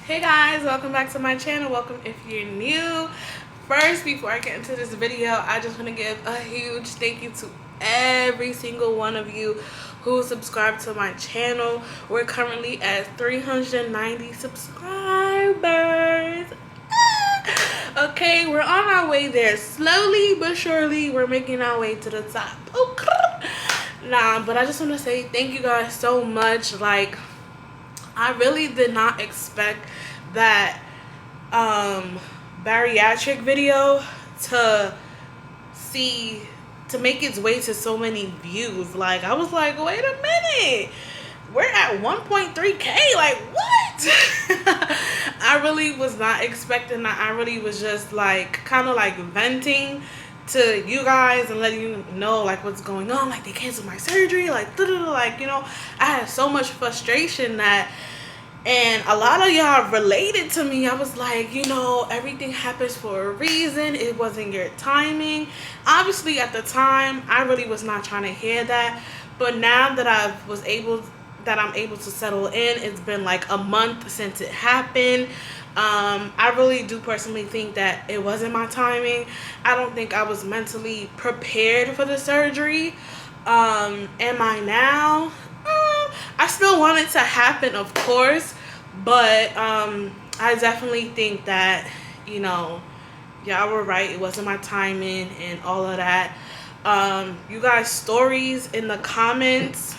Hey guys, welcome back to my channel. Welcome if you're new. First, before I get into this video, I just want to give a huge thank you to every single one of you who subscribed to my channel. We're currently at 390 subscribers. Okay, we're on our way there. Slowly but surely, we're making our way to the top. Okay. Nah, but I just want to say thank you guys so much. Like, I really did not expect that bariatric video to make its way to so many views. Like, I was like, wait a minute, we're at 1.3K. Like, what? I really was not expecting that. I really was just like kind of like venting to you guys and letting you know like what's going on. Like, they canceled my surgery, like you know, I had so much frustration that, and a lot of y'all related to me. I was like, you know, everything happens for a reason. It wasn't your timing. Obviously at the time I really was not trying to hear that, but now that I'm able to settle in, it's been like a month since it happened. I really do personally think that it wasn't my timing. I don't think I was mentally prepared for the surgery. Am I now? I still want it to happen, of course, but I definitely think that, you know, y'all were right. It wasn't my timing and all of that. You guys' stories in the comments,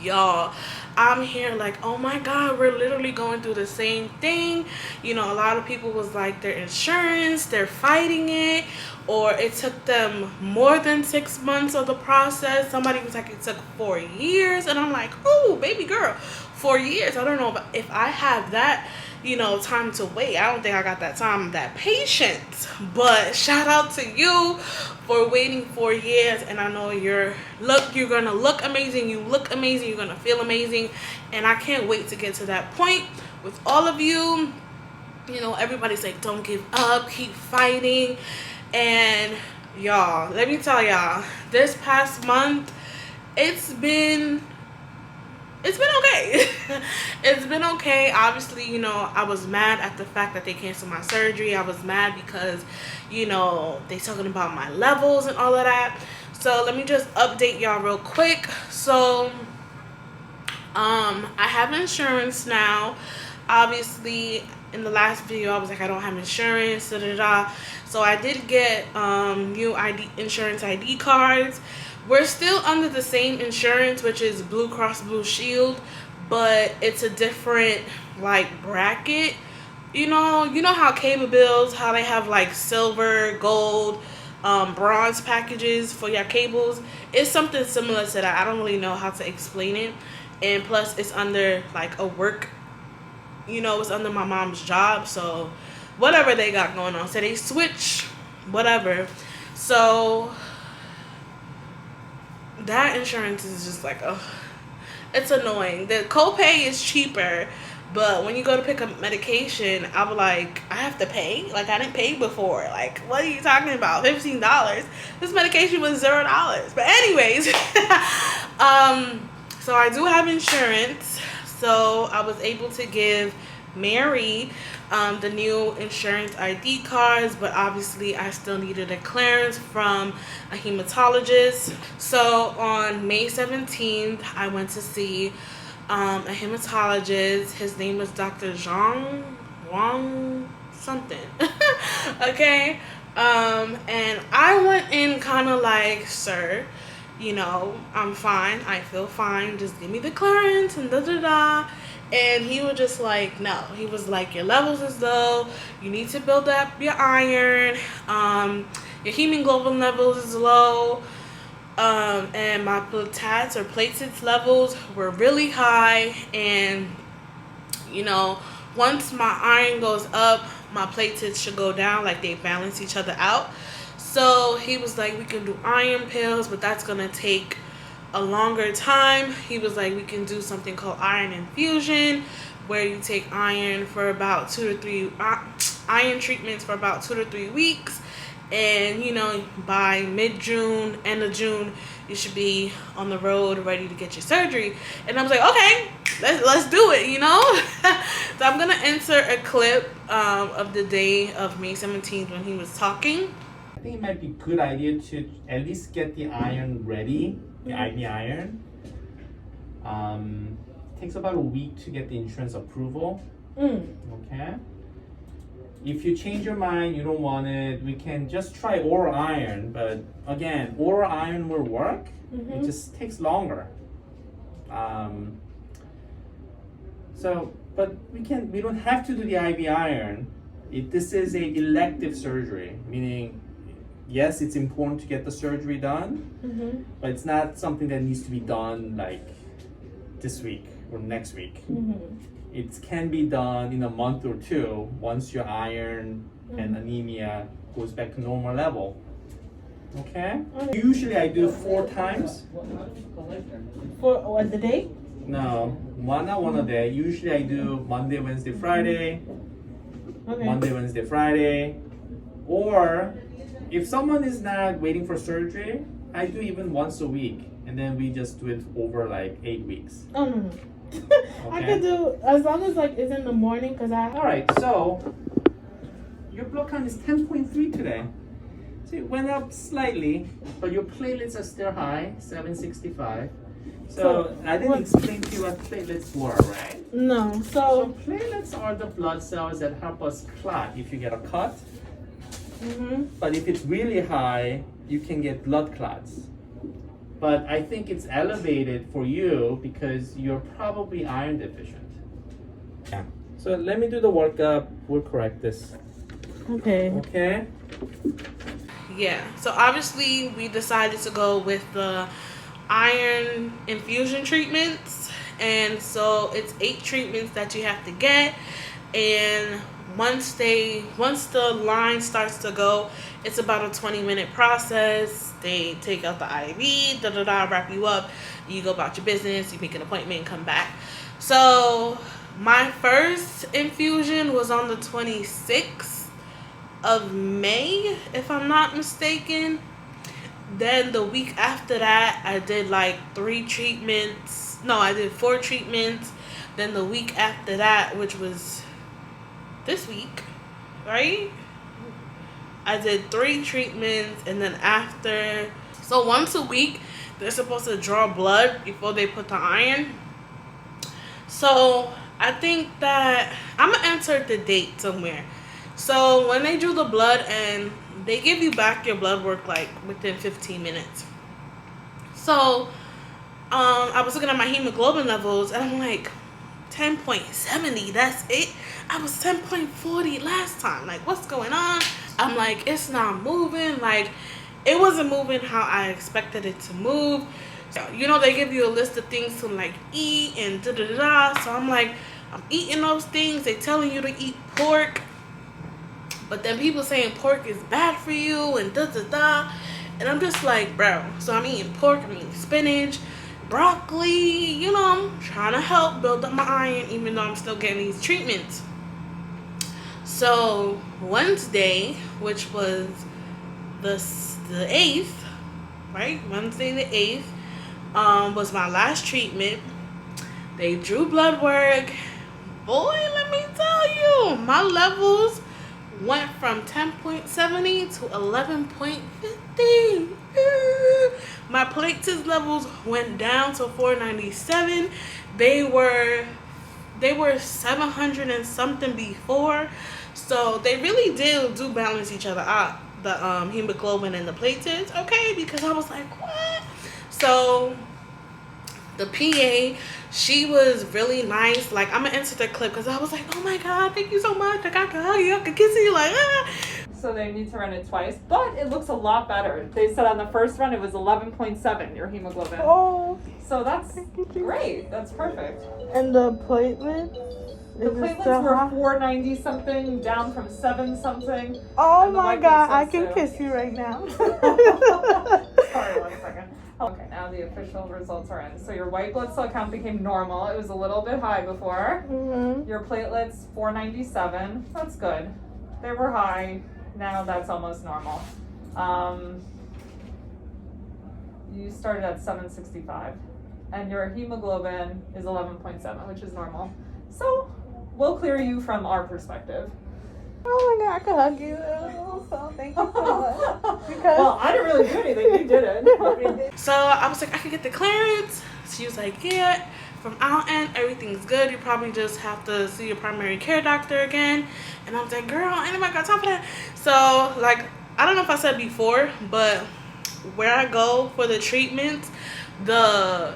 y'all, I'm here like, oh my god, we're literally going through the same thing. You know, a lot of people was like, their insurance, they're fighting it, or it took them more than 6 months of the process. Somebody was like, it took 4 years, and I'm like, oh baby girl, 4 years. I don't know if I have that, you know, time to wait. I don't think I got that time, that patience. But shout out to you for waiting 4 years, and I know you're gonna look amazing. You look amazing. You're gonna feel amazing, and I can't wait to get to that point with all of you. You know, everybody's like, don't give up, keep fighting. And y'all, let me tell y'all, this past month, it's been okay. It's been okay. Obviously, you know, I was mad at the fact that they canceled my surgery. I was mad because, you know, they talking about my levels and all of that. So let me just update y'all real quick. So I have insurance now. Obviously, in the last video I was like, I don't have insurance, so I did get new insurance ID cards. We're still under the same insurance, which is Blue Cross Blue Shield, but it's a different like bracket. You know how cable bills, how they have like silver, gold, bronze packages for your cables. It's something similar to that. I don't really know how to explain it. And plus it's under like a work, you know, it's under my mom's job, so whatever they got going on, so they switch whatever. So that insurance is just like, oh, it's annoying. The copay is cheaper, but when you go to pick up medication, I'm like, I have to pay? Like, I didn't pay before. Like, what are you talking about? $15. This medication was $0. But anyways, so I do have insurance. So I was able to give Mary the new insurance ID cards, but obviously I still needed a clearance from a hematologist. So on May 17th, I went to see a hematologist. His name is Dr. Zhang Wang something. Okay, and I went in kind of like, sir, you know, I'm fine, I feel fine, just give me the clearance and and he was just like, no. He was like, your levels is low, you need to build up your iron, your hemoglobin levels is low, and my platelets levels were really high, and you know, once my iron goes up, my platelets should go down, like they balance each other out. So he was like, we can do iron pills, but that's gonna take a longer time. He was like, we can do something called iron infusion, where you take iron for about 2 to 3 iron treatments for about 2 to 3 weeks, and you know, by end of June, you should be on the road ready to get your surgery. And I was like, okay, let's do it, you know. So I'm gonna insert a clip of the day of May 17th when he was talking. I think it might be a good idea to at least get the iron ready, the IV iron. It takes about a week to get the insurance approval. Okay. If you change your mind, you don't want it, we can just try oral iron. But again, oral iron will work. It just takes longer. But we don't have to do the IV iron. This is a elective surgery, meaning yes, it's important to get the surgery done, but it's not something that needs to be done like this week or next week. It can be done in a month or two once your iron and anemia goes back to normal level. Okay? Usually I do 4 times. For what, the day? No, one a day. Usually I do Monday, Wednesday, Friday. Okay. Monday, Wednesday, Friday. Or if someone is not waiting for surgery, I do even once a week. And then we just do it over like 8 weeks. Oh, no. Okay. I could do, as long as like it's in the morning, because Alright, so your blood count is 10.3 today. So it went up slightly, but your platelets are still high, 765. So I didn't explain to you what platelets were, right? No. So platelets are the blood cells that help us clot if you get a cut. But if it's really high, you can get blood clots. But I think it's elevated for you because you're probably iron deficient. Yeah. So let me do the workup. We'll correct this. Okay. Okay? Yeah. So obviously we decided to go with the iron infusion treatments. And so it's 8 treatments that you have to get. And once the line starts to go, it's about a 20-minute process. They take out the IV, wrap you up. You go about your business. You make an appointment and come back. So my first infusion was on the 26th of May, if I'm not mistaken. Then the week after that, I did like 3 treatments. No, I did 4 treatments. Then the week after that, which was this week, right? I did 3 treatments, and then after, so once a week, they're supposed to draw blood before they put the iron. So I think that I'm gonna insert the date somewhere. So when they drew the blood, and they give you back your blood work like within 15 minutes. So I was looking at my hemoglobin levels, and I'm like, 10.70, that's it? I was 10.40 last time. Like, what's going on? I'm like, it's not moving. Like, it wasn't moving how I expected it to move. So, you know, they give you a list of things to like eat and da-da-da-da. So I'm like, I'm eating those things. They telling you to eat pork. But then people saying pork is bad for you and da-da-da. And I'm just like, bro. So I'm eating pork, I'm eating spinach, broccoli. You know, I'm trying to help build up my iron even though I'm still getting these treatments. So Wednesday, which was the 8th, right? Wednesday the 8th was my last treatment. They drew blood work. Boy, let me tell you, my levels went from 10.70 to 11.50. My platelet levels went down to 497. They were 700 and something before. So they really do balance each other out, the hemoglobin and the platelets, okay? Because I was like, what? So the PA, she was really nice. Like, I'm gonna insert the clip because I was like, oh my God, thank you so much. I got to hug you, I could kiss you, like, ah. So they need to run it twice, but it looks a lot better. They said on the first run it was 11.7, your hemoglobin. Oh. So that's great. That's perfect. And the platelets? The platelets were 490 something, down from 7 something. Oh my God, I can kiss you right now. Sorry, 1 second. Okay, now the official results are in. So your white blood cell count became normal. It was a little bit high before. Your platelets, 497. That's good. They were high. Now that's almost normal. You started at 765. and your hemoglobin is 11.7, which is normal. So we'll clear you from our perspective. Oh my God, I could hug you. So thank you so much. Because Well, I didn't really do anything. You did it. so I was like, I could get the clearance. She was like, yeah, from our end, everything's good. You probably just have to see your primary care doctor again. And I was like, girl, ain't nobody got time for that. So, like, I don't know if I said before, but where I go for the treatments, the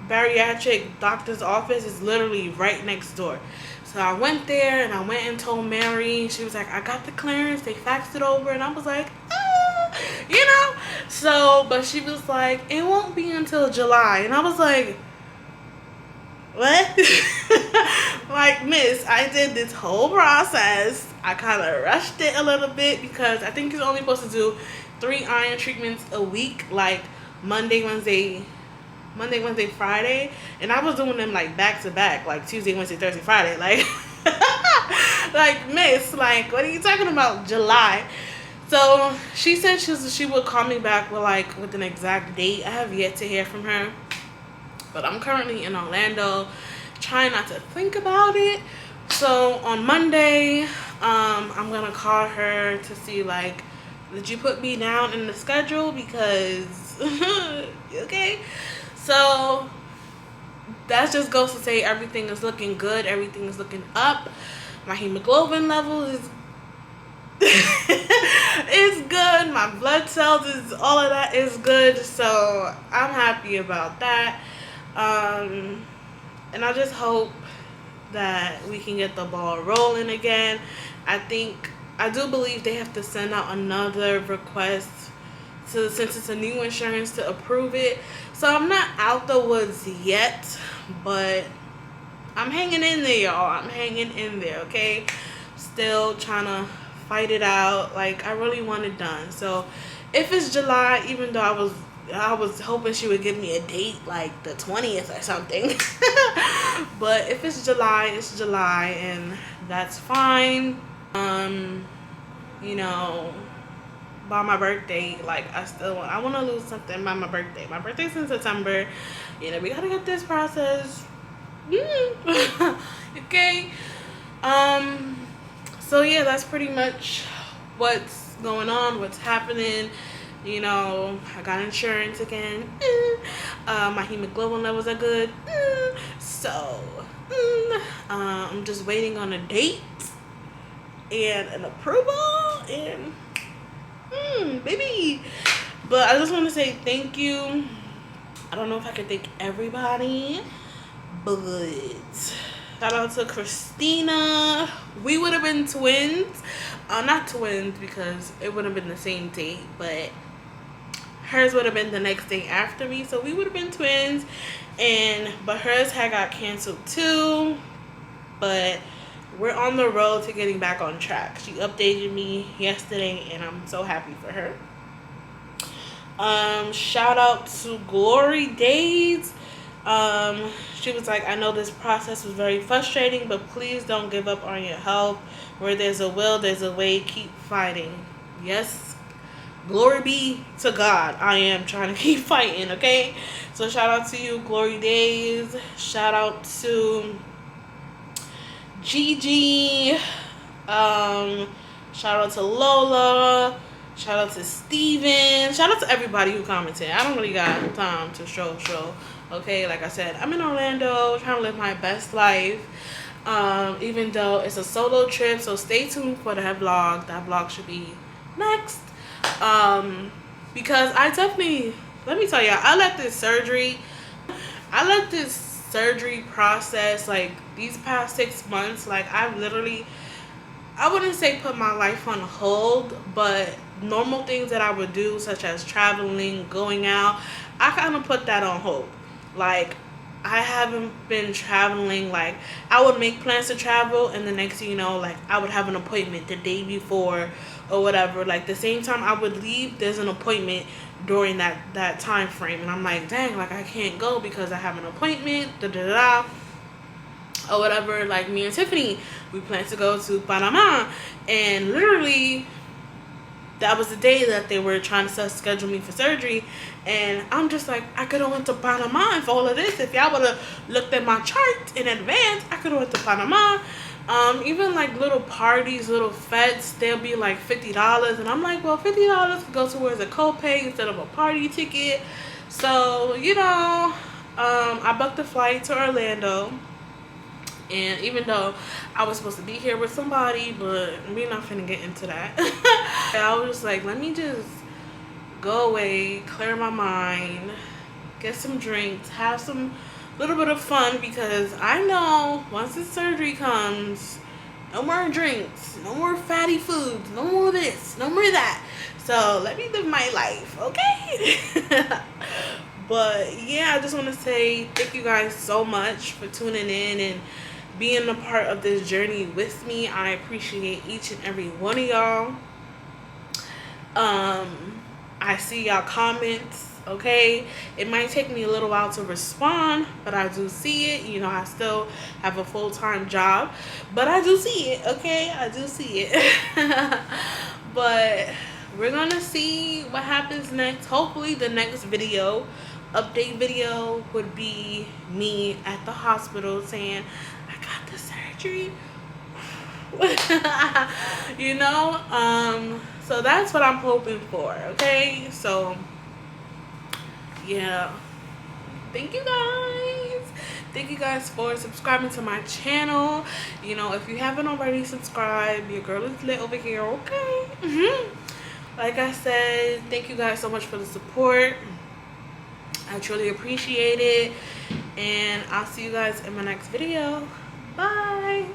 bariatric doctor's office is literally right next door. So I went there and I went and told Mary. She was like, I got the clearance. They faxed it over. And I was like, you know. So, but she was like, it won't be until July. And I was like, what? Like, miss, I did this whole process. I kind of rushed it a little bit because I think you're only supposed to do 3 iron treatments a week, like Monday, Wednesday, Friday, and I was doing them like back to back, like Tuesday, Wednesday, Thursday, Friday, like like, miss, like, what are you talking about, July? So she said she would call me back with an exact date. I have yet to hear from her, but I'm currently in Orlando, trying not to think about it. So on Monday, I'm gonna call her to see, like, did you put me down in the schedule, because okay. So that just goes to say everything is looking good. Everything is looking up. My hemoglobin level is is good. My blood cells is, all of that is good. So I'm happy about that. And I just hope that we can get the ball rolling again. I do believe they have to send out another request since it's a new insurance, to approve it. So I'm not out the woods yet, but I'm hanging in there, y'all. I'm hanging in there, okay? Still trying to fight it out. Like, I really want it done. So if it's July, even though I was hoping she would give me a date like the 20th or something. But if it's July, it's July, and that's fine. You know, by my birthday, like, I want to lose something by my birthday. My birthday's in September. You know, we gotta get this process. Okay. So yeah, that's pretty much what's going on, what's happening. You know, I got insurance again. My hemoglobin levels are good. So I'm just waiting on a date and an approval, and baby. But I just want to say thank you. I don't know if I can thank everybody, but shout out to Christina. We would have been twins. Not twins because it would have been the same date, but hers would have been the next day after me, so we would have been twins. But hers had got canceled too. But we're on the road to getting back on track. She updated me yesterday, and I'm so happy for her. Shout out to Glory Days. She was like, I know this process was very frustrating, but please don't give up on your health. Where there's a will, there's a way. Keep fighting. Yes, glory be to God. I am trying to keep fighting, okay? So shout out to you, Glory Days. Shout out to Gigi. Shout out to Lola. Shout out to Steven. Shout out to everybody who commented. I don't really got time to show. Okay, like I said, I'm in Orlando trying to live my best life. Even though it's a solo trip, so stay tuned for that vlog. That vlog should be next. Because I definitely, let me tell y'all, I let this surgery process, like, these past 6 months, like, I've literally, I wouldn't say put my life on hold, but normal things that I would do, such as traveling, going out, I kind of put that on hold. Like, I haven't been traveling. Like, I would make plans to travel, and the next thing you know, like, I would have an appointment the day before or whatever. Like, the same time I would leave, there's an appointment during that time frame, and I'm like, dang, like, I can't go because I have an appointment, or whatever. Like, me and Tiffany, we plan to go to Panama, and literally that was the day that they were trying to schedule me for surgery. And I'm just like, I could have went to Panama and for all of this. If y'all would have looked at my chart in advance, I could have went to Panama. Even like little parties, little fetes, they'll be like $50. And I'm like, well, $50 could go towards a copay instead of a party ticket. So, you know, I booked a flight to Orlando. And even though I was supposed to be here with somebody, but we're not finna get into that. I was just like, let me just go away, clear my mind, get some drinks, have some little bit of fun, because I know once the surgery comes, no more drinks, no more fatty foods, no more this, no more that. So let me live my life, okay? But yeah, I just want to say thank you guys so much for tuning in and being a part of this journey with me. I appreciate each and every one of y'all. I see y'all comments, okay? It might take me a little while to respond, but I do see it. You know, I still have a full-time job, but I do see it, okay? I do see it. But we're gonna see what happens next. Hopefully the next video, update video, would be me at the hospital saying, I got the surgery. You know, so that's what I'm hoping for, okay? So yeah, thank you guys for subscribing to my channel. You know, if you haven't already subscribed, your girl is lit over here, okay? Like I said, thank you guys so much for the support. I truly appreciate it, and I'll see you guys in my next video. Bye.